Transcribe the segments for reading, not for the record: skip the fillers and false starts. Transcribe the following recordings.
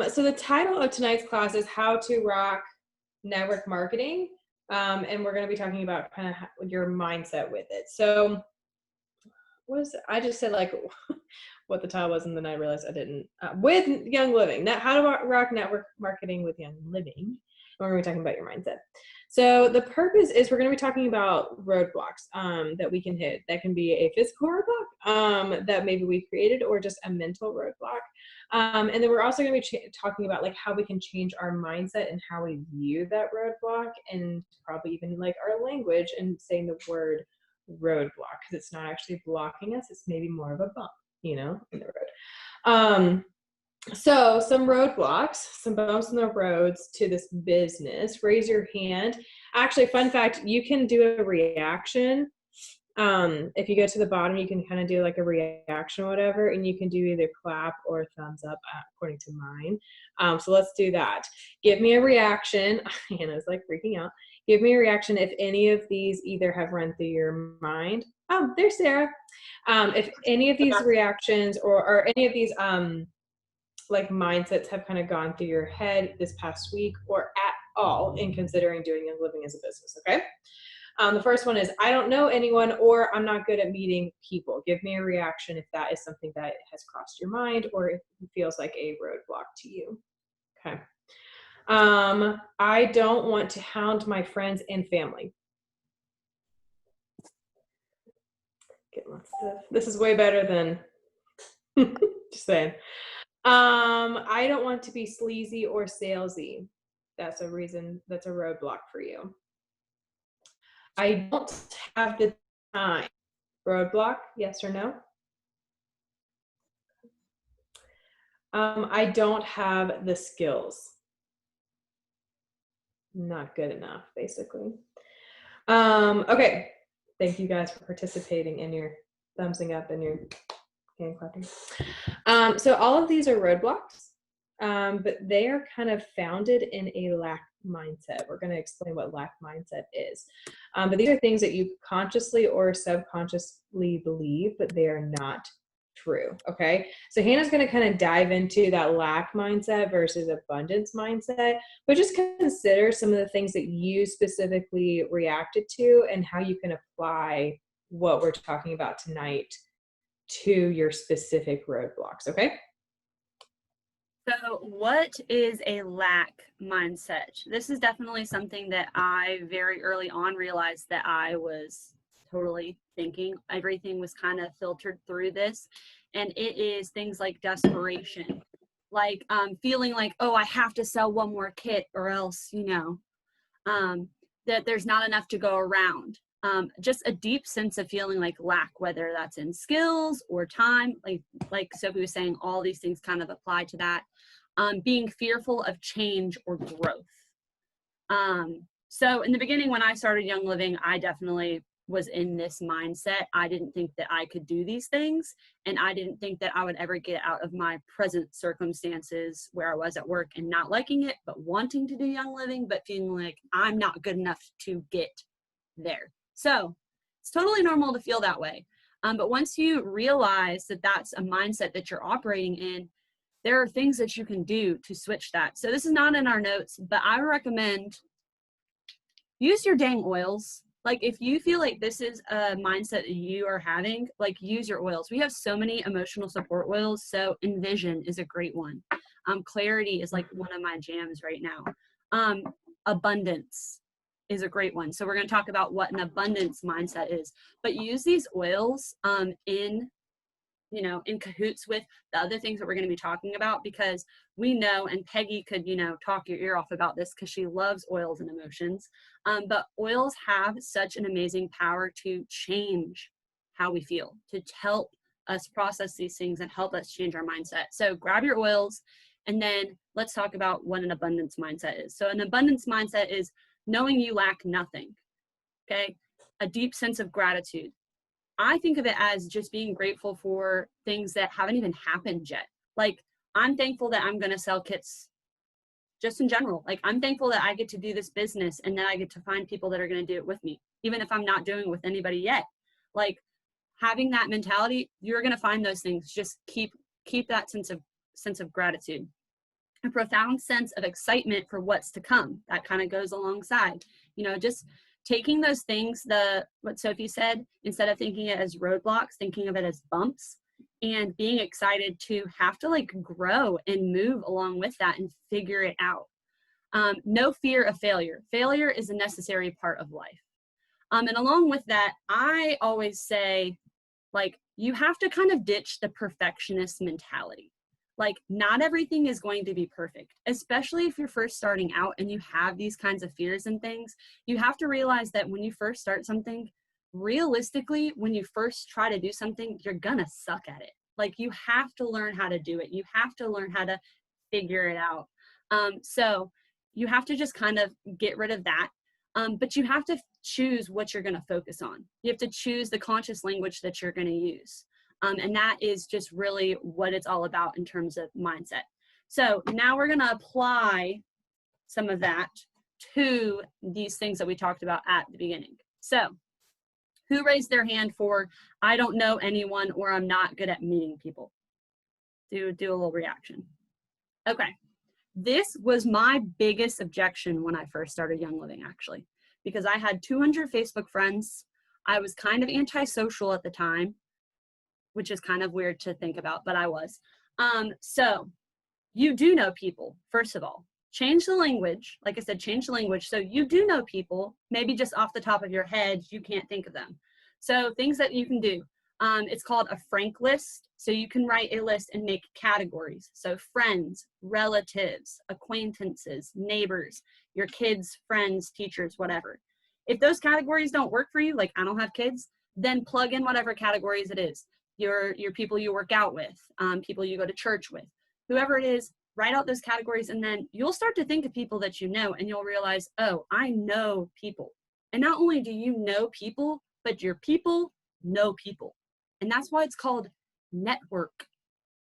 So the title of tonight's class is How to Rock Network Marketing. And we're going to be talking about kind of your mindset with it. So I just said like what the title was, and then I realized I didn't. With Young Living, how to rock network marketing with Young Living. We're going to be talking about your mindset. So the purpose is we're going to be talking about roadblocks that we can hit. That can be a physical roadblock that maybe we created, or just a mental roadblock. And then we're also going to be talking about like how we can change our mindset and how we view that roadblock, and probably even like our language and saying the word roadblock, because it's not actually blocking us. It's maybe more of a bump, in the road. So some roadblocks, some bumps in the roads to this business. Raise your hand. Actually, fun fact, you can do a reaction. If you go to the bottom, you can kind of do like a reaction or whatever, and you can do either clap or thumbs up according to mine. So let's do that. Give me a reaction. Hannah's like freaking out. Give me a reaction if any of these either have run through your mind. Oh, there's Sarah. If any of these reactions or any of these like mindsets have kind of gone through your head this past week, or at all in considering doing Young Living as a business, okay? The first one is, I don't know anyone, or I'm not good at meeting people. Give me a reaction if that is something that has crossed your mind, or if it feels like a roadblock to you. Okay. I don't want to hound my friends and family. This is way better than just saying. I don't want to be sleazy or salesy. That's a reason, that's a roadblock for you. I don't have the time. Roadblock, yes or no? I don't have the skills. Not good enough, basically. Okay. Thank you guys for participating in your thumbsing up and your hand clapping. So all of these are roadblocks, but they are kind of founded in a lack mindset. We're going to explain what lack mindset is. But these are things that you consciously or subconsciously believe, but they are not true. Okay. So Hannah's going to kind of dive into that lack mindset versus abundance mindset, but just consider some of the things that you specifically reacted to and how you can apply what we're talking about tonight to your specific roadblocks. Okay. So what is a lack mindset? This is definitely something that I very early on realized that I was totally thinking. Everything was kind of filtered through this. And it is things like desperation, like feeling like, oh, I have to sell one more kit or else, that there's not enough to go around. Just a deep sense of feeling like lack, whether that's in skills or time, like Sophie was saying, all these things kind of apply to that. Being fearful of change or growth. So in the beginning, when I started Young Living, I definitely was in this mindset. I didn't think that I could do these things, and I didn't think that I would ever get out of my present circumstances where I was at work and not liking it, but wanting to do Young Living, but feeling like I'm not good enough to get there. So it's totally normal to feel that way. But once you realize that that's a mindset that you're operating in, there are things that you can do to switch that. So this is not in our notes, but I recommend use your dang oils. Like if you feel like this is a mindset that you are having, like use your oils. We have so many emotional support oils. So Envision is a great one. Clarity is like one of my jams right now. Abundance is a great one. So we're going to talk about what an abundance mindset is, but use these oils in cahoots with the other things that we're going to be talking about, because we know, and Peggy could, talk your ear off about this because she loves oils and emotions. But oils have such an amazing power to change how we feel, to help us process these things and help us change our mindset. So grab your oils, and then let's talk about what an abundance mindset is. So an abundance mindset is knowing you lack nothing. Okay. A deep sense of gratitude. I think of it as just being grateful for things that haven't even happened yet. Like, I'm thankful that I'm going to sell kits just in general. Like, I'm thankful that I get to do this business and that I get to find people that are going to do it with me, even if I'm not doing it with anybody yet. Like, having that mentality, you're going to find those things. Just keep that sense of gratitude. a profound sense of excitement for what's to come. That kind of goes alongside, just taking those things, what Sophie said, instead of thinking it as roadblocks, thinking of it as bumps, and being excited to have to like grow and move along with that and figure it out. No fear of failure. Failure is a necessary part of life. And along with that, I always say, like, you have to kind of ditch the perfectionist mentality. Like, not everything is going to be perfect, especially if you're first starting out and you have these kinds of fears and things. You have to realize that when you first start something, realistically, when you first try to do something, you're gonna suck at it. Like, you have to learn how to do it. You have to learn how to figure it out. So you have to just kind of get rid of that. But you have to choose what you're going to focus on. You have to choose the conscious language that you're going to use. And that is just really what it's all about in terms of mindset. So now we're going to apply some of that to these things that we talked about at the beginning. So who raised their hand for, I don't know anyone, or I'm not good at meeting people? Do a little reaction. Okay. This was my biggest objection when I first started Young Living, actually, because I had 200 Facebook friends. I was kind of antisocial at the time, which is kind of weird to think about, but I was. So you do know people, first of all. Change the language. Like I said, change the language. So you do know people, maybe just off the top of your head, you can't think of them. So things that you can do. It's called a frank list. So you can write a list and make categories. So friends, relatives, acquaintances, neighbors, your kids, friends, teachers, whatever. If those categories don't work for you, like I don't have kids, then plug in whatever categories it is. Your people you work out with, people you go to church with, whoever it is, write out those categories, and then you'll start to think of people that you know, and you'll realize, oh, I know people. And not only do you know people, but your people know people. And that's why it's called network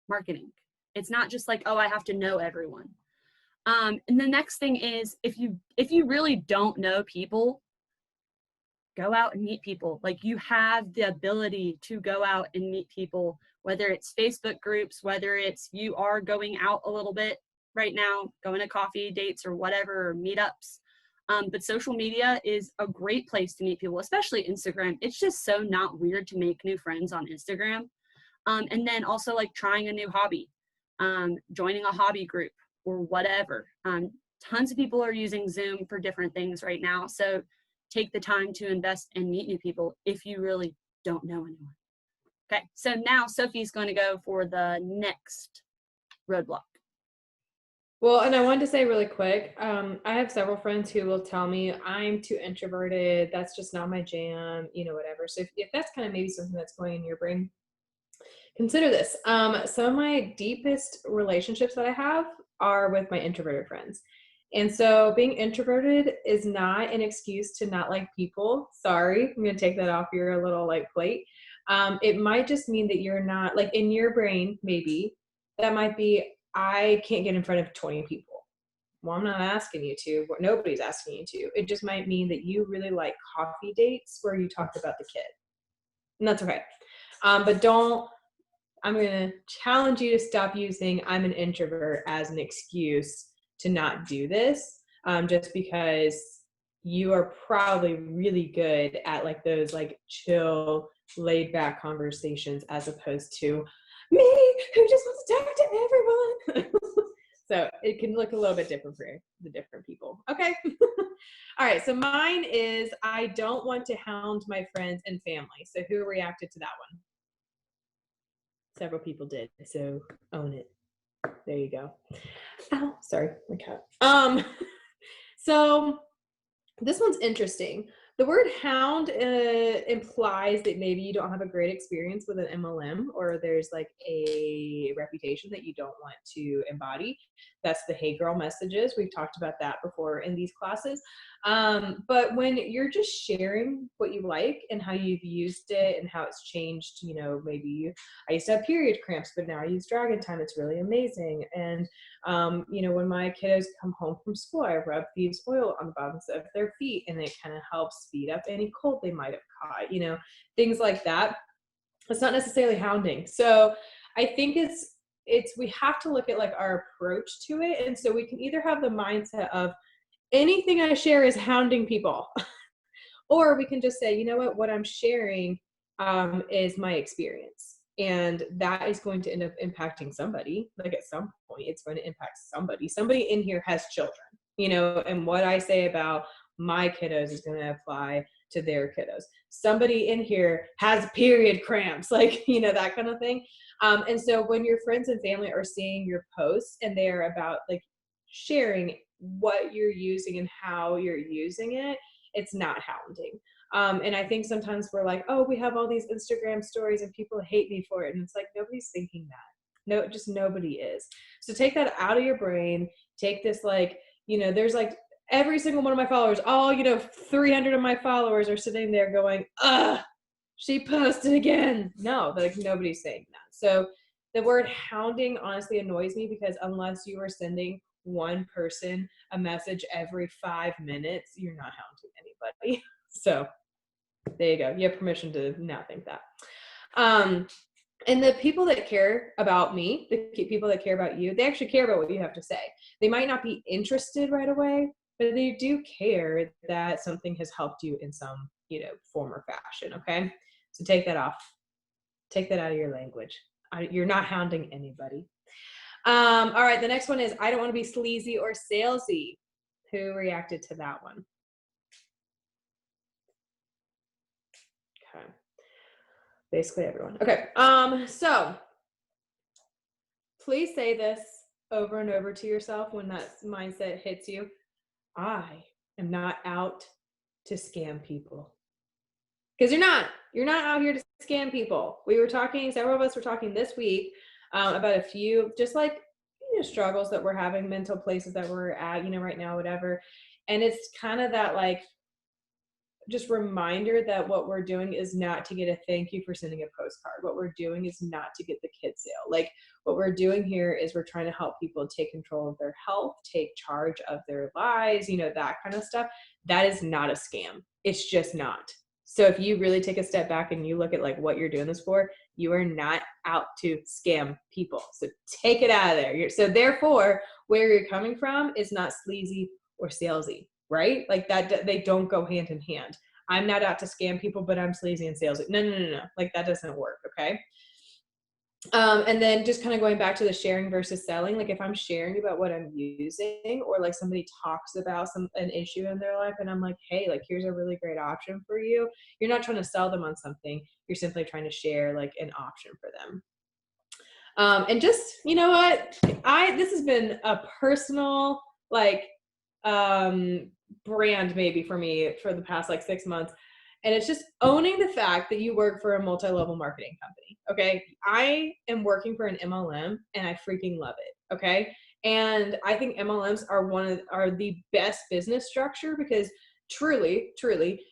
marketing. It's not just like, oh, I have to know everyone. And the next thing is, if you really don't know people, go out and meet people. Like, you have the ability to go out and meet people, whether it's Facebook groups, whether it's you are going out a little bit right now, going to coffee dates or whatever, or meetups. But social media is a great place to meet people, especially Instagram. It's just so not weird to make new friends on Instagram. And then also like trying a new hobby, joining a hobby group or whatever. Tons of people are using Zoom for different things right now. So take the time to invest and meet new people if you really don't know anyone. Okay, so now Sophie's going to go for the next roadblock. Well, and I wanted to say really quick, I have several friends who will tell me I'm too introverted. That's just not my jam, whatever. So if that's kind of maybe something that's going in your brain, consider this. Some of my deepest relationships that I have are with my introverted friends. And so being introverted is not an excuse to not like people. Sorry, I'm going to take that off your little like plate. It might just mean that you're not, like, in your brain, maybe that might be, I can't get in front of 20 people. Well, I'm not asking you to. Nobody's asking you to. It just might mean that you really like coffee dates where you talk about the kid. And that's okay. But I'm going to challenge you to stop using I'm an introvert as an excuse to not do this, just because you are probably really good at like those like chill, laid back conversations as opposed to me who just wants to talk to everyone. So it can look a little bit different for the different people. Okay. All right. So mine is, I don't want to hound my friends and family. So who reacted to that one? Several people did. So own it. There you go. Ow, sorry, my cat. So this one's interesting. The word hound implies that maybe you don't have a great experience with an MLM, or there's like a reputation that you don't want to embody. That's the hey girl messages. We've talked about that before in these classes. But when you're just sharing what you like and how you've used it and how it's changed, maybe I used to have period cramps, but now I use Dragon Time. It's really amazing. And when my kiddos come home from school, I rub these oil on the bottoms of their feet, and it kind of helps speed up any cold they might have caught, things like that. It's not necessarily hounding. So I think it's we have to look at like our approach to it. And so we can either have the mindset of anything I share is hounding people, or we can just say, you know what I'm sharing is my experience. And that is going to end up impacting somebody. Like at some point, it's going to impact somebody. Somebody in here has children, and what I say about my kiddos is going to apply to their kiddos. Somebody in here has period cramps, like, that kind of thing. And so when your friends and family are seeing your posts and they're about like sharing what you're using and how you're using it, it's not hounding. And I think sometimes we're like, oh, we have all these Instagram stories and people hate me for it. And it's like, nobody's thinking that. No, just nobody is. So take that out of your brain. Take this, like, there's like every single one of my followers, all, 300 of my followers are sitting there going, she posted again. No, like nobody's saying that. So the word hounding honestly annoys me, because unless you are sending one person a message every 5 minutes, you're not hounding anybody. So there you go. You have permission to not think that. And the people that care about me, the people that care about you, they actually care about what you have to say. They might not be interested right away, but they do care that something has helped you in some, form or fashion. Okay. So take that off. Take that out of your language. You're not hounding anybody. All right. The next one is, I don't want to be sleazy or salesy. Who reacted to that one? Okay. Basically everyone. Okay. So please say this over and over to yourself when that mindset hits you. I am not out to scam people. Because you're not out here to scam people. Several of us were talking this week about a few, just like, struggles that we're having, mental places that we're at, right now, whatever. And it's kind of that, like, just reminder that what we're doing is not to get a thank you for sending a postcard. What we're doing is not to get the kid sale. Like, what we're doing here is we're trying to help people take control of their health, take charge of their lives, that kind of stuff. That is not a scam. It's just not. So if you really take a step back and you look at like what you're doing this for, you are not out to scam people. So take it out of there. So therefore, where you're coming from is not sleazy or salesy, right? Like that, they don't go hand in hand. I'm not out to scam people, but I'm sleazy and salesy. No. Like that doesn't work. Okay. And then just kind of going back to the sharing versus selling, like if I'm sharing about what I'm using, or like somebody talks about an issue in their life and I'm like, hey, like here's a really great option for you. You're not trying to sell them on something. You're simply trying to share like an option for them. And just, you know what, this has been a personal, like, brand maybe for me for the past like 6 months. And it's just owning the fact that you work for a multi-level marketing company. Okay. I am working for an MLM and I freaking love it. Okay. And I think MLMs are the best business structure, because truly,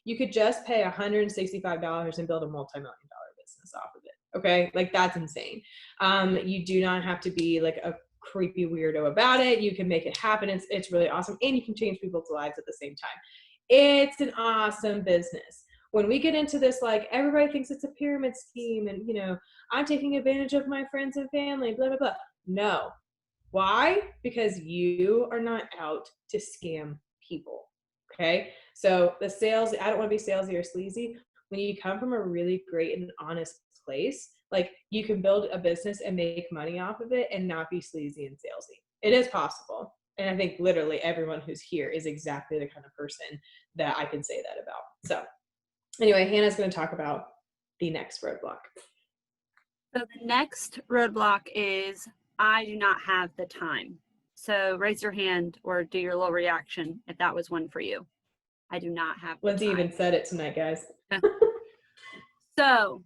you could just pay $165 and build a multi-million dollar business off of it. Okay. Like that's insane. You do not have to be like a creepy weirdo about it. You can make it happen. It's really awesome. And you can change people's lives at the same time. It's an awesome business. When we get into this, like everybody thinks it's a pyramid scheme and, I'm taking advantage of my friends and family, blah, blah, blah. No. Why? Because you are not out to scam people. Okay. So the sales, I don't want to be salesy or sleazy. When you come from a really great and honest place, like you can build a business and make money off of it and not be sleazy and salesy. It is possible. And I think literally everyone who's here is exactly the kind of person that I can say that about. So anyway, Hannah's going to talk about the next roadblock. So the next roadblock is, I do not have the time. So raise your hand or do your little reaction if that was one for you. I do not have the Lindsay time. even said it tonight, guys. So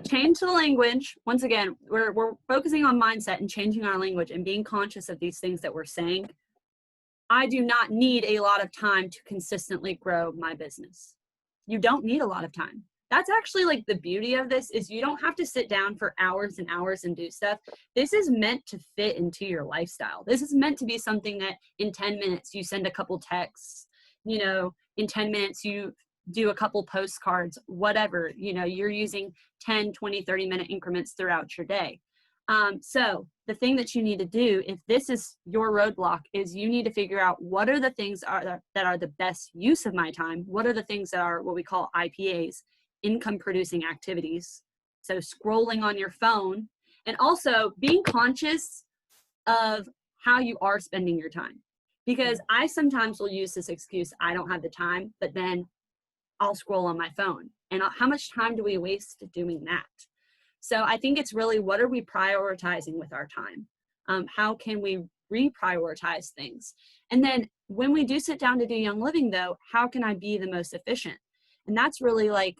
change the language. Once again, we're focusing on mindset and changing our language and being conscious of these things that we're saying. I do not need a lot of time to consistently grow my business. You don't need a lot of time. That's actually like the beauty of this, is you don't have to sit down for hours and hours and do stuff. This is meant to fit into your lifestyle. This is meant to be something that in 10 minutes you send a couple texts, in 10 minutes you do a couple postcards, whatever, you're using 10, 20, 30-minute increments throughout your day. So the thing that you need to do, if this is your roadblock, is you need to figure out what are the things that are the best use of my time. What are the things that are what we call IPAs, income producing activities. So scrolling on your phone, and also being conscious of how you are spending your time. Because I sometimes will use this excuse, I don't have the time, but then I'll scroll on my phone. And how much time do we waste doing that? So I think it's really, what are we prioritizing with our time? How can we reprioritize things? And then when we do sit down to do Young Living, though, how can I be the most efficient? And that's really like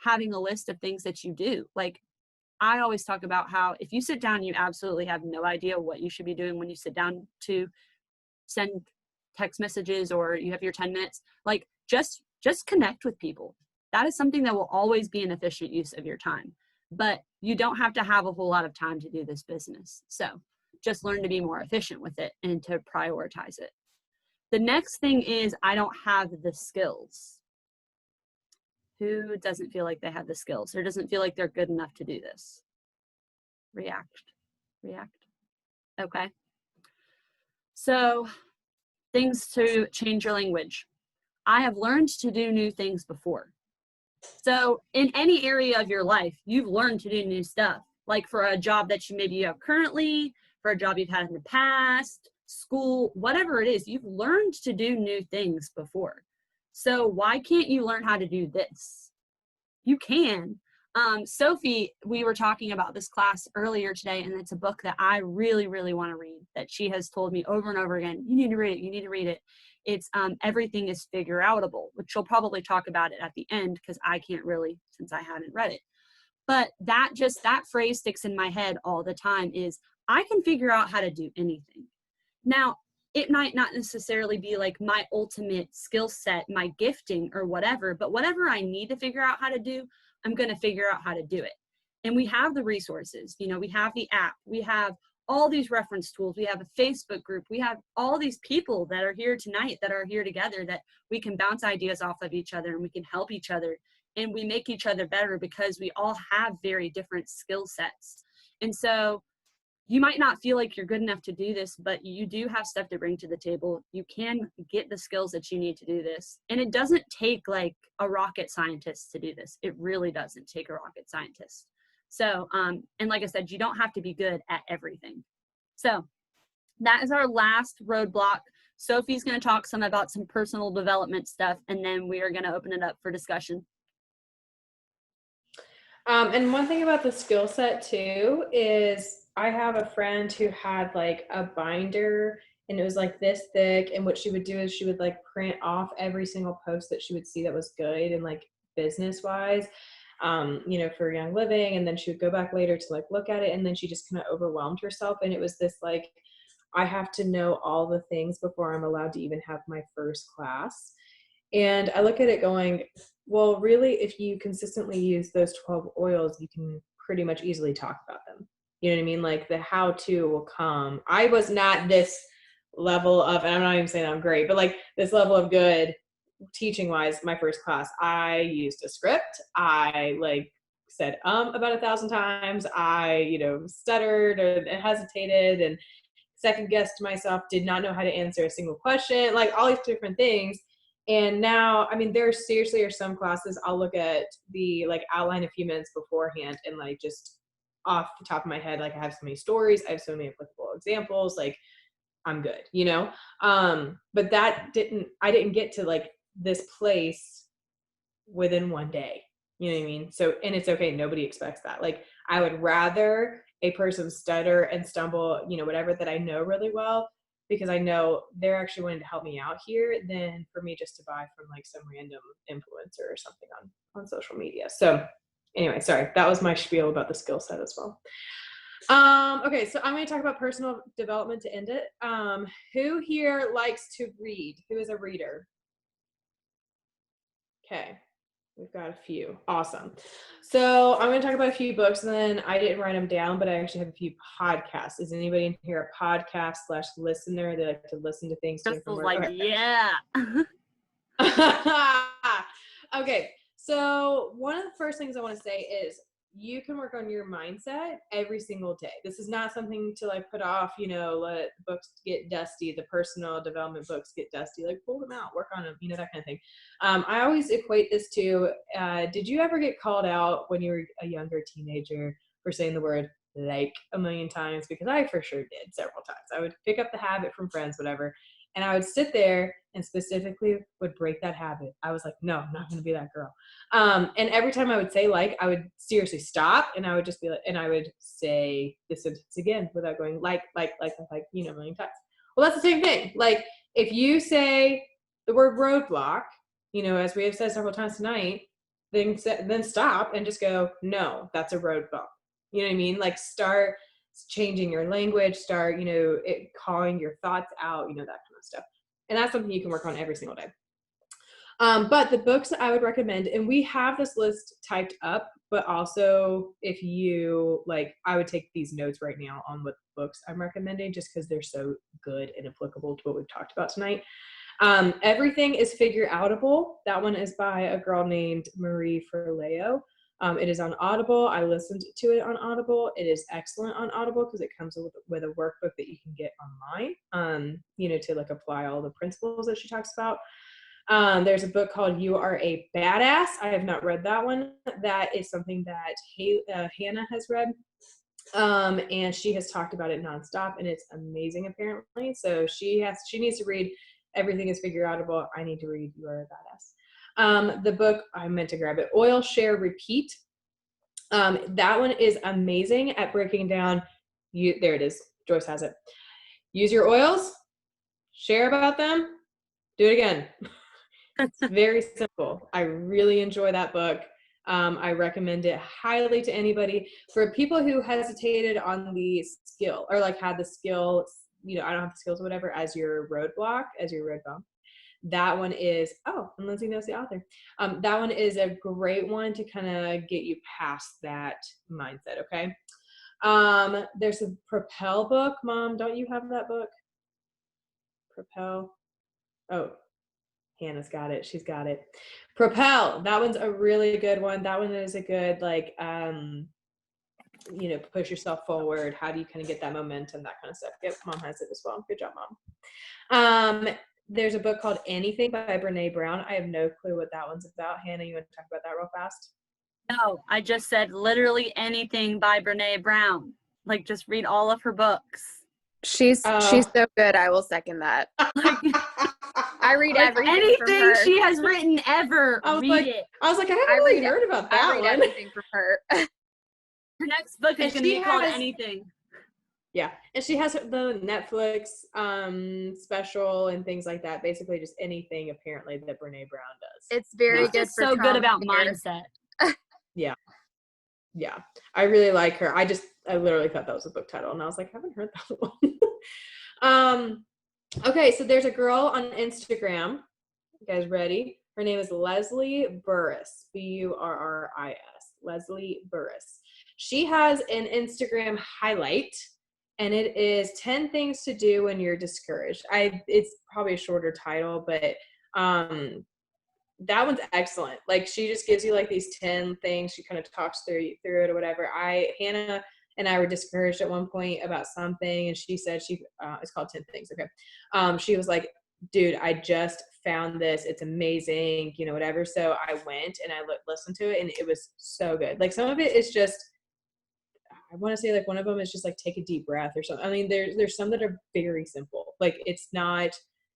having a list of things that you do. Like, I always talk about how if you sit down, you absolutely have no idea what you should be doing when you sit down to send text messages or you have your 10 minutes, like just connect with people. That is something that will always be an efficient use of your time, but you don't have to have a whole lot of time to do this business. So just learn to be more efficient with it and to prioritize it. The next thing is, I don't have the skills. Who doesn't feel like they have the skills or doesn't feel like they're good enough to do this? React. Okay. So things to change your language. I have learned to do new things before. So in any area of your life, you've learned to do new stuff. Like for a job that you have currently, for a job you've had in the past, school, whatever it is, you've learned to do new things before. So why can't you learn how to do this? You can. Sophie, we were talking about this class earlier today, and it's a book that I really, really want to read, that she has told me over and over again, you need to read it. It's Everything is Figure Outable, which she'll probably talk about it at the end because I can't really, since I haven't read it. But that phrase sticks in my head all the time, is I can figure out how to do anything. Now, it might not necessarily be like my ultimate skill set, my gifting or whatever, but whatever I need to figure out how to do, I'm going to figure out how to do it. And we have the resources, we have the app, we have all these reference tools, we have a Facebook group, we have all these people that are here tonight, that are here together, that we can bounce ideas off of each other and we can help each other and we make each other better because we all have very different skill sets. And so you might not feel like you're good enough to do this, but you do have stuff to bring to the table. You can get the skills that you need to do this. And it doesn't take like a rocket scientist to do this. It really doesn't take a rocket scientist. So, and like I said, you don't have to be good at everything. So that is our last roadblock. Sophie's going to talk some about some personal development stuff, and then we are going to open it up for discussion. And one thing about the skill set too is I have a friend who had like a binder and it was like this thick, and what she would do is she would like print off every single post that she would see that was good and like business wise, for Young Living, and then she would go back later to like look at it, and then she just kind of overwhelmed herself, and it was this like, I have to know all the things before I'm allowed to even have my first class. And I look at it going, well, really, if you consistently use those 12 oils, you can pretty much easily talk about them. You know what I mean? Like the how-to will come. I was not this level of, and I'm not even saying I'm great, but like this level of good teaching wise, my first class, I used a script. I like said about 1,000 times. I, stuttered and hesitated and second guessed myself, did not know how to answer a single question, like all these different things. And now, I mean, there seriously are some classes I'll look at the like outline a few minutes beforehand and like just off the top of my head, like I have so many stories, I have so many applicable examples, like I'm good, but I didn't get to like this place within one day. You know what I mean? So, and it's okay. Nobody expects that. Like I would rather a person stutter and stumble, whatever, that I know really well, because I know they're actually wanting to help me out here, than for me just to buy from like some random influencer or something on social media. So anyway, sorry, that was my spiel about the skill set as well. Okay, so I'm going to talk about personal development to end it. Who here likes to read? Who is a reader? Okay, we've got a few. Awesome. So I'm going to talk about a few books, and then I didn't write them down, but I actually have a few podcasts. Is anybody in here a podcast / listener? They like to listen to things? Just was like, okay. Yeah. Okay, so one of the first things I want to say is you can work on your mindset every single day. This is not something to like put off, let books get dusty, the personal development books get dusty, like pull them out, work on them, that kind of thing. I always equate this to, did you ever get called out when you were a younger teenager for saying the word like a million times? Because I for sure did several times. I would pick up the habit from friends, whatever, and I would sit there and specifically would break that habit. I was like, no, I'm not going to be that girl. And every time I would say like, I would seriously stop and I would just be like, and I would say the sentence again without going like, a million times. Well, that's the same thing. Like if you say the word roadblock, as we have said several times tonight, then stop and just go, no, that's a roadblock. You know what I mean? Like start changing your language, start, calling your thoughts out, that kind of stuff. And that's something you can work on every single day. But the books that I would recommend, and we have this list typed up, but also if you like, I would take these notes right now on what books I'm recommending just because they're so good and applicable to what we've talked about tonight. Everything is Figure Outable. That one is by a girl named Marie Forleo. It is on Audible. I listened to it on Audible. It is excellent on Audible because it comes with a workbook that you can get online, to like apply all the principles that she talks about. There's a book called You Are a Badass. I have not read that one. That is something that Hannah has read. And she has talked about it nonstop and it's amazing apparently. So she needs to read Everything is Figure Outable. I need to read You Are a Badass. The book, I meant to grab it, Oil, Share, Repeat. That one is amazing at breaking down. There it is. Joyce has it. Use your oils, share about them, do it again. It's very simple. I really enjoy that book. I recommend it highly to anybody. For people who hesitated on the skill or like had the skill, I don't have the skills or whatever as your roadblock, as your road bump. That one is, and Lindsay knows the author. That one is a great one to kind of get you past that mindset, okay? There's a Propel book. Mom, don't you have that book? Propel. Oh, Hannah's got it. She's got it. Propel. That one's a really good one. That one is a good, like, push yourself forward. How do you kind of get that momentum, that kind of stuff. Yep, Mom has it as well. Good job, Mom. There's a book called Anything by Brene Brown. I have no clue what that one's about. Hannah, you want to talk about that real fast? No, I just said literally anything by Brene Brown. Like just read all of her books. She's so good. I will second that. I read everything anything from her. She has written ever. Read it. I was like, I haven't really heard about that one. I read everything from her. Her next book is going to be called Anything. Yeah, and she has the Netflix special and things like that. Basically, just anything apparently that Brene Brown does. It's very good. Just so good about mindset. Yeah. I really like her. I literally thought that was a book title, and I was like, I haven't heard that one. Okay, so there's a girl on Instagram. You guys ready? Her name is Leslie Burris. Burris. Leslie Burris. She has an Instagram highlight. And it is 10 things to do when you're discouraged. It's probably a shorter title, but that one's excellent. Like she just gives you like these 10 things. She kind of talks through it or whatever. Hannah and I were discouraged at one point about something, and she said it's called 10 Things. Okay. She was like, dude, I just found this. It's amazing, whatever. So I went and I listened to it, and it was so good. Like some of it is just, I want to say like one of them is just like take a deep breath or something. I mean, there's some that are very simple. Like it's not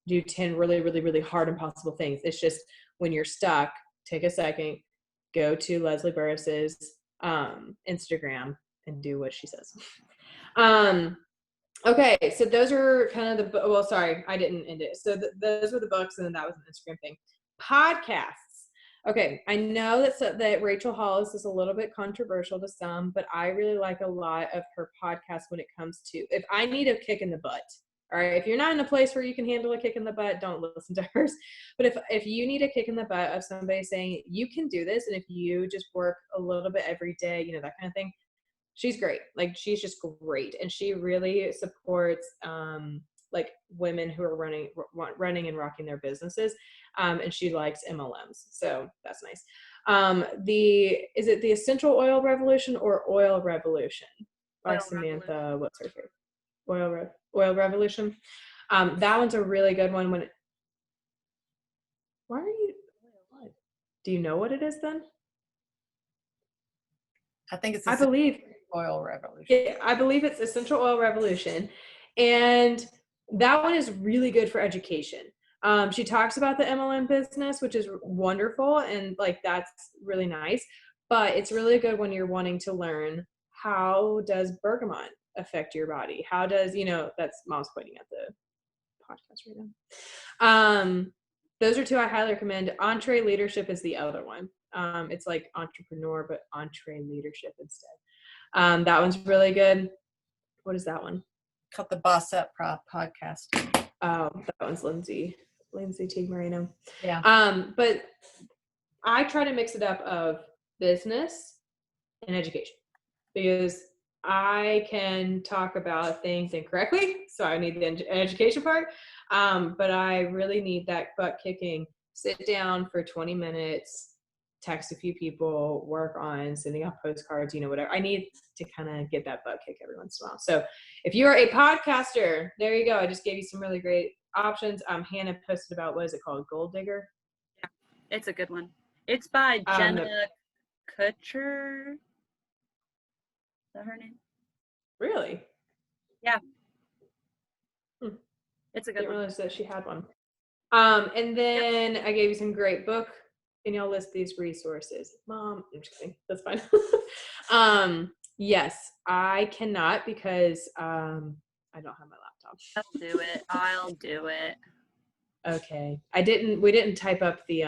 do 10 really, really, really hard, impossible things. It's just when you're stuck, take a second, go to Leslie Burris's Instagram and do what she says. Okay, so those are kind of sorry, I didn't end it. So those were the books, and then that was an Instagram thing. Podcasts. Okay, I know that Rachel Hollis is a little bit controversial to some, but I really like a lot of her podcasts when it comes to, if I need a kick in the butt, all right, if you're not in a place where you can handle a kick in the butt, don't listen to hers. But if you need a kick in the butt of somebody saying, you can do this, and if you just work a little bit every day, that kind of thing, she's great. Like, she's just great. And she really supports, like women who are running and rocking their businesses. And she likes MLMs. So that's nice. Is it the Essential Oil Revolution or Oil Revolution by Oil Samantha? Revolution. What's her favorite? Oil Revolution. That one's a really good one. Why are you? Do you know what it is then? I think it's I believe oil revolution. Yeah, I believe it's Essential Oil Revolution. And that one is really good for education. She talks about the MLM business, which is wonderful. And like, that's really nice. But it's really good when you're wanting to learn, how does bergamot affect your body? How does, that's Mom's pointing at the podcast right now. Those are two I highly recommend. Entree Leadership is the other one. It's like entrepreneur, but entree leadership instead. That one's really good. What is that one? Cut the Boss Up podcast. Oh, that one's Lindsay Teague Moreno. Yeah. But I try to mix it up of business and education, because I can talk about things incorrectly, so I need the education part. But I really need that butt kicking, sit down for 20 minutes, text a few people, work on sending out postcards, whatever. I need to kind of get that butt kick every once in a while. So if you are a podcaster, there you go. I just gave you some really great options. Hannah posted about, what is it called? Gold Digger? Yeah, it's a good one. It's by Jenna Kutcher. Is that her name? Really? Yeah. It's a good Didn't one. realize that she had one. And then I gave you some great book, and y'all list these resources. Mom, I'm just kidding. That's fine. Yes, I cannot, because I don't have my laptop. I'll do it. Okay. We didn't type up the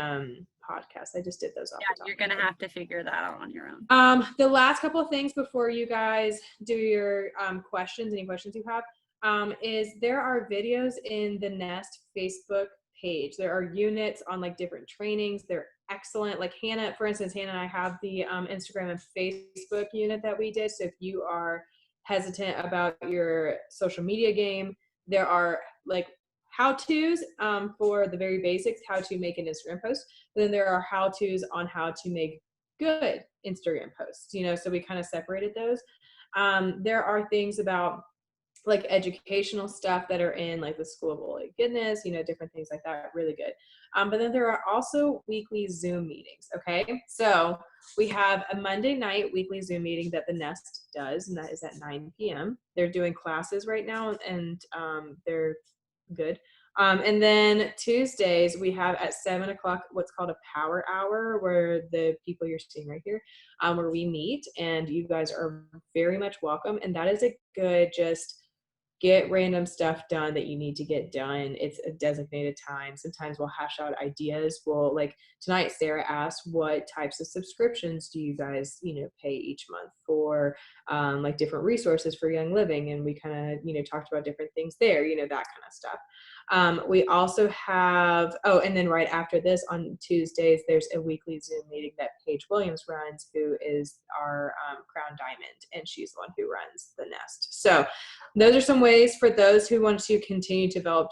podcast. I just did those off the top. You're gonna have to figure that out on your own. The last couple of things before you guys do your questions, any questions you have, is there are videos in the Nest Facebook page. There are units on like different trainings. They're excellent. Like Hannah, for instance, Hannah and I have the Instagram and Facebook unit that we did. So if you are hesitant about your social media game, there are like how-tos for the very basics, how to make an Instagram post. But then there are how-tos on how to make good Instagram posts, so we kind of separated those. There are things about like educational stuff that are in like the School of Holy Goodness, different things like that, really good. But then there are also weekly Zoom meetings. Okay. So we have a Monday night weekly Zoom meeting that the Nest does, and that is at 9 p.m. They're doing classes right now, and they're good. And then Tuesdays we have at 7 o'clock what's called a power hour, where the people you're seeing right here, where we meet, and you guys are very much welcome. And that is a good, just get random stuff done that you need to get done. It's a designated time. Sometimes we'll hash out ideas. We'll, like tonight, Sarah asked, what types of subscriptions do you guys, pay each month for, like different resources for Young Living. And we kind of, talked about different things there, that kind of stuff. We also have, and then right after this on Tuesdays, there's a weekly Zoom meeting that Paige Williams runs, who is our Crown Diamond, and she's the one who runs the Nest. So those are some ways for those who want to continue to develop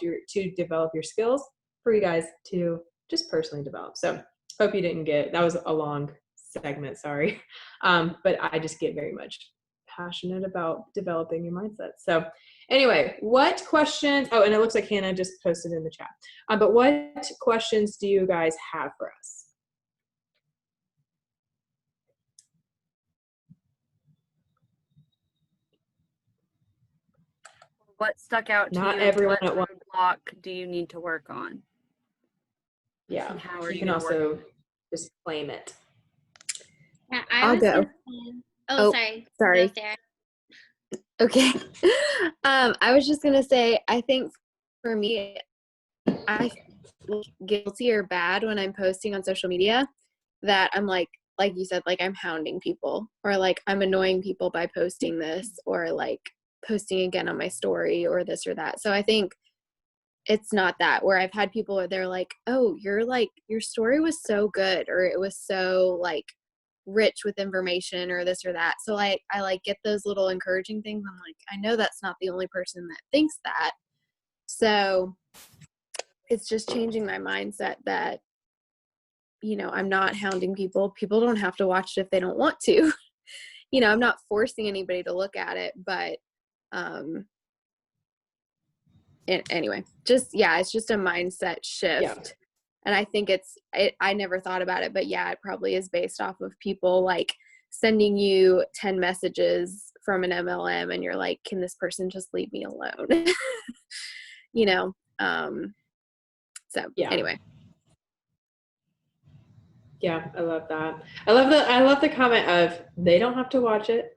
your skills, for you guys to just personally develop. So hope you didn't that was a long segment, sorry. But I just get very much passionate about developing your mindset. So anyway, what questions, and it looks like Hannah just posted in the chat, but what questions do you guys have for us? What stuck out to you? Not everyone what at once. roadblock do you need to work on? Yeah, And how are you you can gonna also work? just claim it. Yeah, I'll go. Sorry. Sorry. Go, Sarah. Okay. I was just gonna say, I think for me, I feel guilty or bad when I'm posting on social media that I'm like you said, like I'm hounding people, or like I'm annoying people by posting this, or like posting again on my story, or this or that. So I think it's not that, where I've had people where they're like, oh, your story was so good, or it was so like rich with information, or this or that. So I like get those little encouraging things. I'm like, I know that's not the only person that thinks that. So it's just changing my mindset that I'm not hounding people. People don't have to watch it if they don't want to. I'm not forcing anybody to look at it, but anyway, it's just a mindset shift. Yeah. And I think I never thought about it, but yeah, it probably is based off of people like sending you 10 messages from an MLM and you're like, can this person just leave me alone? So Yeah. anyway. Yeah, I love that. I love the comment of they don't have to watch it.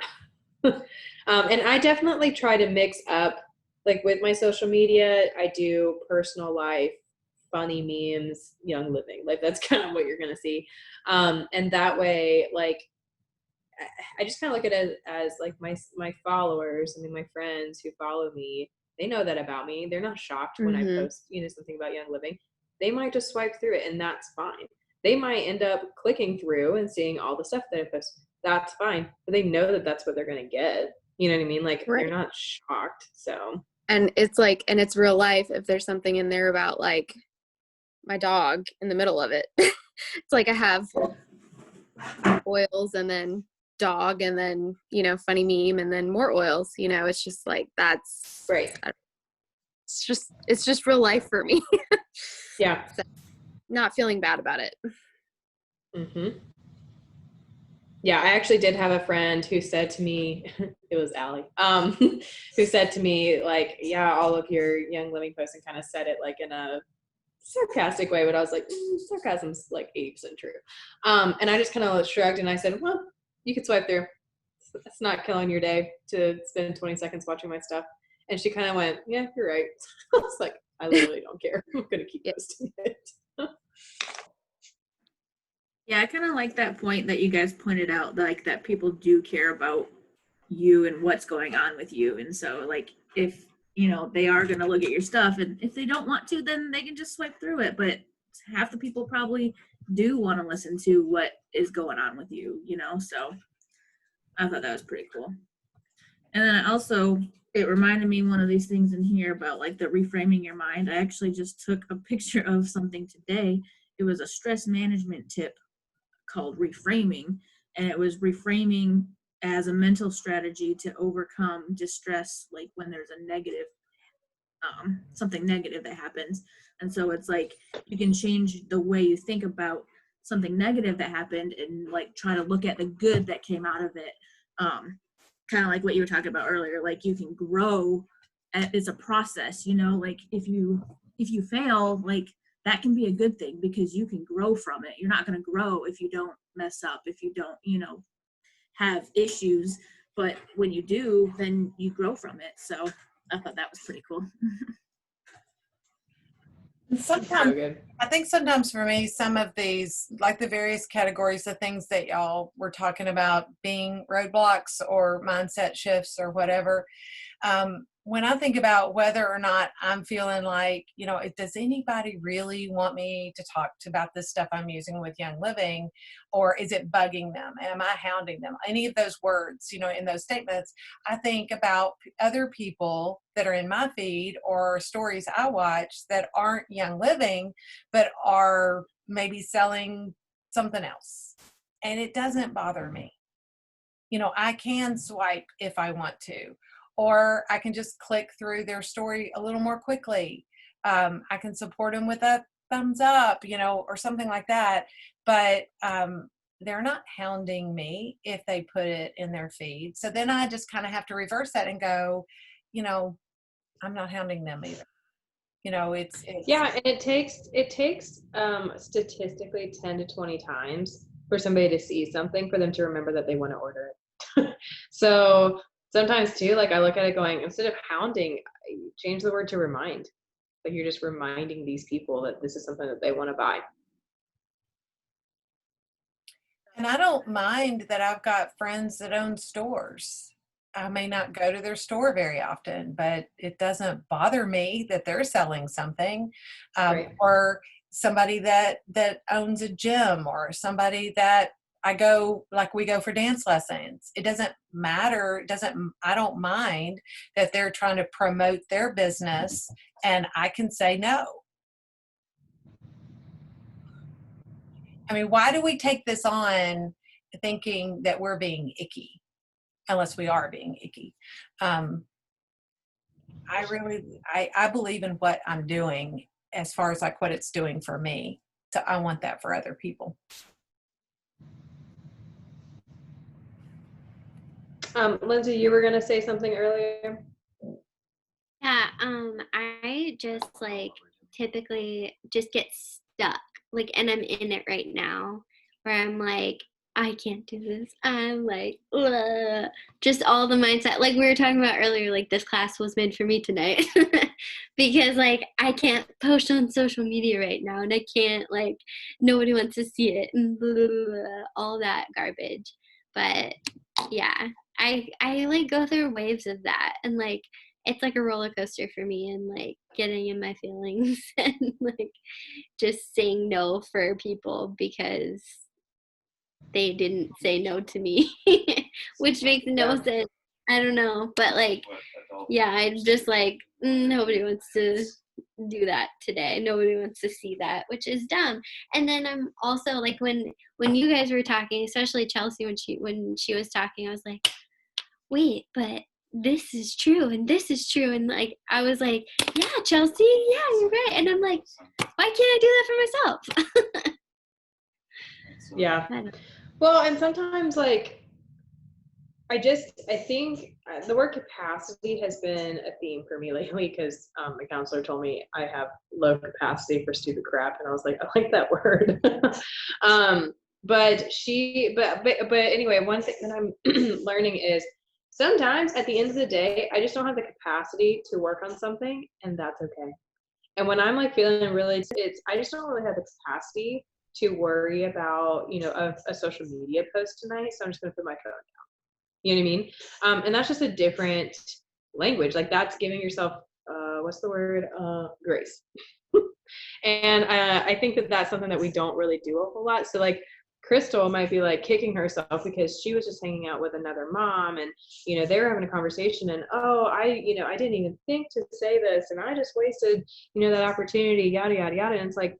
And I definitely try to mix up, like with my social media, I do personal life, funny memes, Young Living. Like that's kind of what you're gonna see. And that way, like I just kind of look at it as like my followers, I mean my friends who follow me, they know that about me. They're not shocked when I post, something about Young Living. They might just swipe through it and that's fine. They might end up clicking through and seeing all the stuff that I post. That's fine. But they know that that's what they're going to get. You know what I mean? Like Right. They're not shocked. So. And it's like, and it's real life. If there's something in there about like my dog in the middle of it, it's like I have oils and then dog and then, funny meme and then more oils, it's just like, that's right. It's just real life for me. Yeah. So, not feeling bad about it. Mm-hmm. Yeah, I actually did have a friend who said to me, it was Allie, who said to me, like, yeah, all of your Young Living posts, and kind of said it like in a sarcastic way, but I was like, sarcasm's like 80% true. And I just kind of shrugged and I said, well, you could swipe through. It's not killing your day to spend 20 seconds watching my stuff. And she kind of went, yeah, you're right. I was like, I literally don't care. I'm going to keep posting it. Yeah, I kind of like that point that you guys pointed out, like that people do care about you and what's going on with you. And so like if, they are going to look at your stuff, and if they don't want to, then they can just swipe through it. But half the people probably do want to listen to what is going on with you, so I thought that was pretty cool. And then also, it reminded me one of these things in here about like the reframing your mind. I actually just took a picture of something today. It was a stress management tip called reframing, and it was reframing as a mental strategy to overcome distress, like when there's a negative, something negative that happens. And so it's like you can change the way you think about something negative that happened and like try to look at the good that came out of it. Kind of like what you were talking about earlier, like you can grow. It's a process, like if you fail, like that can be a good thing because you can grow from it. You're not going to grow if you don't mess up, if you don't, have issues. But when you do, then you grow from it. So I thought that was pretty cool. Sometimes, So good. I think sometimes for me, some of these, like the various categories of things that y'all were talking about being roadblocks or mindset shifts or whatever, when I think about whether or not I'm feeling like, does anybody really want me to talk about this stuff I'm using with Young Living, or is it bugging them? Am I hounding them? Any of those words, in those statements, I think about other people that are in my feed or stories I watch that aren't Young Living, but are maybe selling something else. And it doesn't bother me. I can swipe if I want to, or I can just click through their story a little more quickly. I can support them with a thumbs up, or something like that. But they're not hounding me if they put it in their feed. So then I just kind of have to reverse that and go, I'm not hounding them either. It's Yeah, and it takes statistically 10 to 20 times for somebody to see something for them to remember that they want to order it. So sometimes too, like I look at it going, instead of hounding, change the word to remind. Like you're just reminding these people that this is something that they want to buy. And I don't mind that I've got friends that own stores. I may not go to their store very often, but it doesn't bother me that they're selling something. Right. Or somebody that owns a gym, or somebody that we go for dance lessons. It doesn't matter. I don't mind that they're trying to promote their business, and I can say no. I mean, why do we take this on thinking that we're being icky, unless we are being icky? I believe in what I'm doing as far as like what it's doing for me. So I want that for other people. Lindsay, you were gonna say something earlier. Yeah, I just like typically just get stuck. Like, and I'm in it right now where I'm like, I can't do this. I'm like, ugh. Just all the mindset. Like we were talking about earlier, like this class was meant for me tonight because like I can't post on social media right now and I can't like nobody wants to see it and blah, blah, blah, blah, all that garbage. But yeah, I like go through waves of that and like it's like a roller coaster for me and like getting in my feelings and like just saying no for people because they didn't say no to me, which makes no sense. I don't know, but like, yeah, I'm just like, nobody wants to do that today. Nobody wants to see that, which is dumb. And then I'm also like, when you guys were talking, especially Chelsea, when she was talking, I was like, wait, but this is true and this is true. And like, I was like, yeah, Chelsea, yeah, you're right. And I'm like, why can't I do that for myself? Yeah. Well, and sometimes like, I think the word capacity has been a theme for me lately because my counselor told me I have low capacity for stupid crap, and I was like, I like that word. But anyway, one thing that I'm learning is sometimes at the end of the day, I just don't have the capacity to work on something, and that's okay. And when I'm like feeling really, I just don't really have the capacity to worry about, a social media post tonight, so I'm just gonna put my phone down. You know what I mean? And that's just a different language. Like that's giving yourself, what's the word? Grace. And I think that that's something that we don't really do a whole lot. So like Crystal might be like kicking herself because she was just hanging out with another mom and, they were having a conversation and, I didn't even think to say this and I just wasted, that opportunity, yada, yada, yada. And it's like,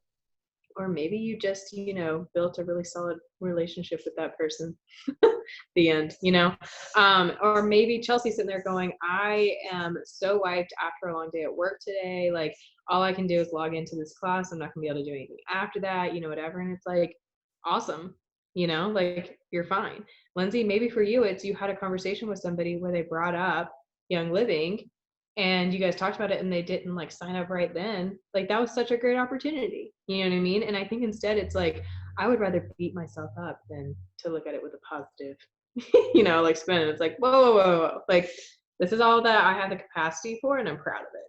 or maybe you just, built a really solid relationship with that person. The end, or maybe Chelsea's sitting there going, I am so wiped after a long day at work today. Like all I can do is log into this class. I'm not gonna be able to do anything after that, whatever. And it's like, awesome. Like you're fine. Lindsay, maybe for you, it's you had a conversation with somebody where they brought up Young Living and you guys talked about it and they didn't like sign up right then. Like that was such a great opportunity. You know what I mean? And I think instead it's like, I would rather beat myself up than to look at it with a positive, like spin. It's like, whoa. Like this is all that I have the capacity for and I'm proud of it,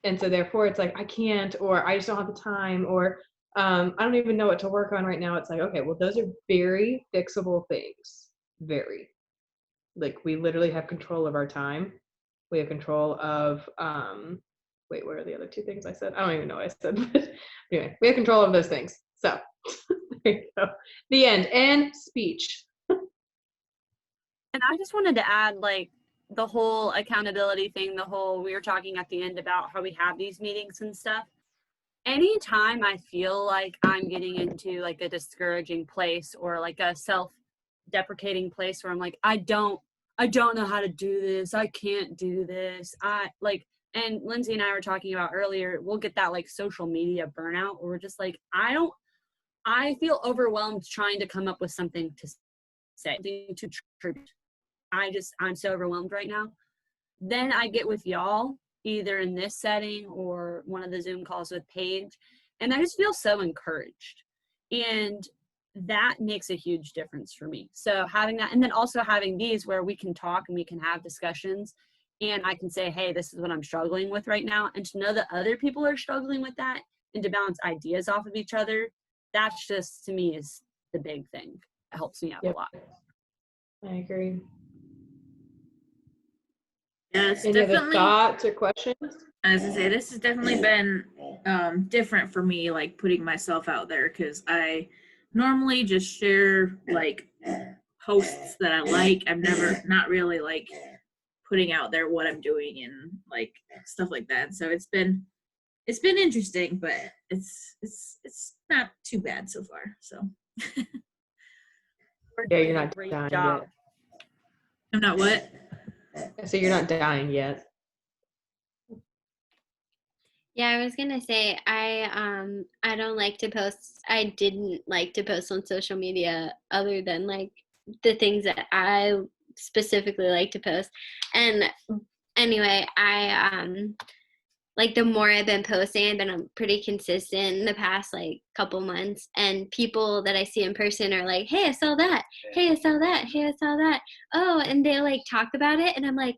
and so therefore it's like, I can't, or I just don't have the time, or I don't even know what to work on right now. It's like, okay, well, those are very fixable things. Very. Like we literally have control of our time. We have control of, wait, what are the other two things I said? I don't even know what I said, but anyway, we have control of those things. So there you go. The end. And speech. And I just wanted to add, like, the whole accountability thing, we were talking at the end about how we have these meetings and stuff. Anytime I feel like I'm getting into like a discouraging place or like a self-deprecating place where I'm like, I don't know how to do this. I can't do this. And Lindsay and I were talking about earlier, we'll get that like social media burnout where we're just like, I feel overwhelmed trying to come up with something to say, something to contribute. I'm so overwhelmed right now. Then I get with y'all, either in this setting or one of the Zoom calls with Paige, and I just feel so encouraged. And that makes a huge difference for me. So having that, and then also having these where we can talk and we can have discussions and I can say, hey, this is what I'm struggling with right now. And to know that other people are struggling with that and to bounce ideas off of each other, that's just, to me, is the big thing. It helps me out a lot. I agree. Yeah, it's Any other definitely thoughts or questions? As I say, this has definitely been different for me, like putting myself out there, because I normally just share like posts that I like. I'm not really like putting out there what I'm doing and like stuff like that. So it's been interesting, but it's not too bad so far. So Yeah, you're not Great dying job. yet. I'm not what? So you're not dying yet. Yeah, I was gonna say I don't like to post. I didn't like to post on social media other than like the things that I specifically like to post. And anyway, I like the more I've been posting, I've been pretty consistent in the past like couple months. And people that I see in person are like, "Hey, I saw that. Hey, I saw that. Hey, I saw that." Oh, and they like talk about it, and I'm like,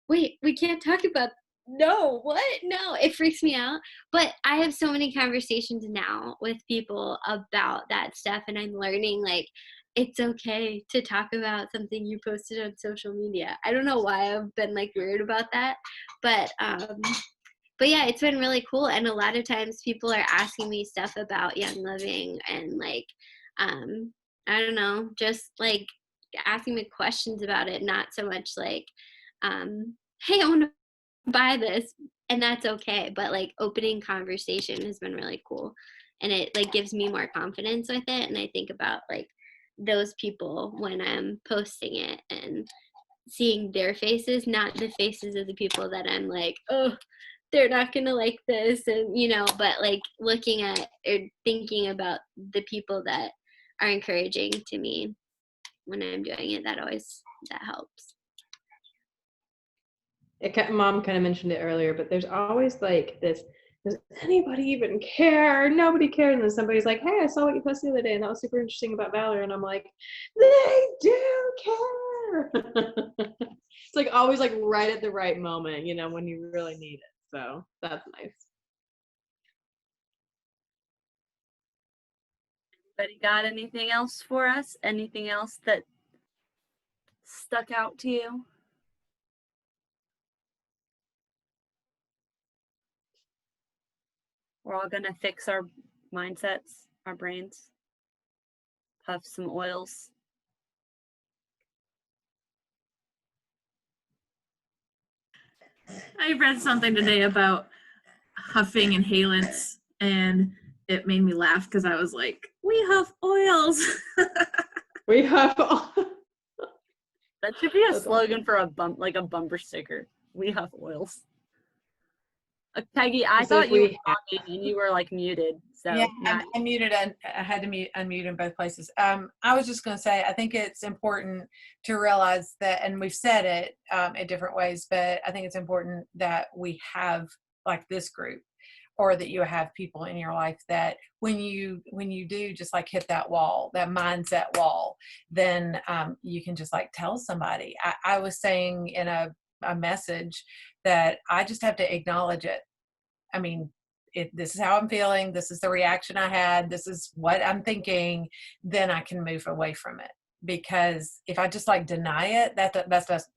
"Wait, we can't talk about." No, what? No, it freaks me out. But I have so many conversations now with people about that stuff, and I'm learning like it's okay to talk about something you posted on social media. I don't know why I've been like weird about that, but yeah, it's been really cool. And a lot of times people are asking me stuff about Young Living and like, I don't know, just like asking me questions about it, not so much like, hey, I want to buy this, and that's okay. But like opening conversation has been really cool. And it like gives me more confidence with it. And I think about like those people when I'm posting it and seeing their faces, not the faces of the people that I'm like, oh, they're not gonna like this, and you know, but like looking at or thinking about the people that are encouraging to me when I'm doing it, that helps. Mom kind of mentioned it earlier, but there's always like this, does anybody even care? Nobody cares. And then somebody's like, hey, I saw what you posted the other day, and that was super interesting about Valor. And I'm like, they do care. It's like always like right at the right moment, you know, when you really need it. So that's nice. Anybody got anything else for us? Anything else that stuck out to you? We're all gonna fix our mindsets, our brains, puff some oils. I read something today about huffing inhalants, and it made me laugh because I was like, we huff oils. We have That should be a That's slogan for a bumper sticker. We huff oils. Peggy, I It's like thought you were we talking and you were like muted. So Yeah, not I muted. I had to unmute in both places. I was just going to say, I think it's important to realize that, and we've said it in different ways, but I think it's important that we have like this group, or that you have people in your life that when you do just like hit that wall, that mindset wall, then you can just like tell somebody. I was saying in a message that I just have to acknowledge it. I mean, this is how I'm feeling, this is the reaction I had, this is what I'm thinking, then I can move away from it. Because if I just like deny it, that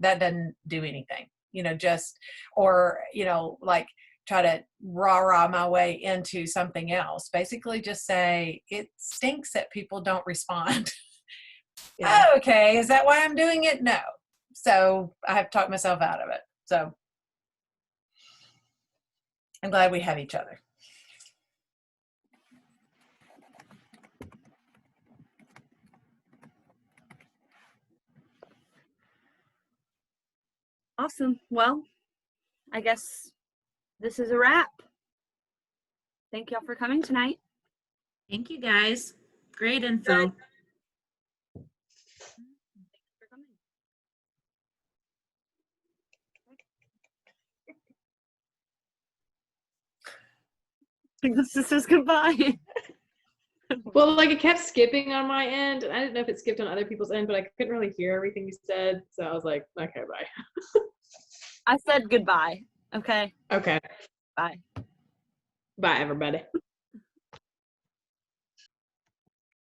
doesn't do anything, you know, just, or, you know, like try to rah my way into something else. Basically just say, it stinks that people don't respond. Yeah. Oh, okay, is that why I'm doing it? No. So I have talked myself out of it. So I'm glad we have each other. awesome. Well, I guess this is a wrap. Thank y'all for coming tonight. Thank you guys. Great info. Good. Thanks for coming. This is goodbye. Well, like it kept skipping on my end, and I didn't know if it skipped on other people's end, but I couldn't really hear everything you said, so I was like, okay, bye. I said goodbye. Okay. Okay, Bye. bye everybody.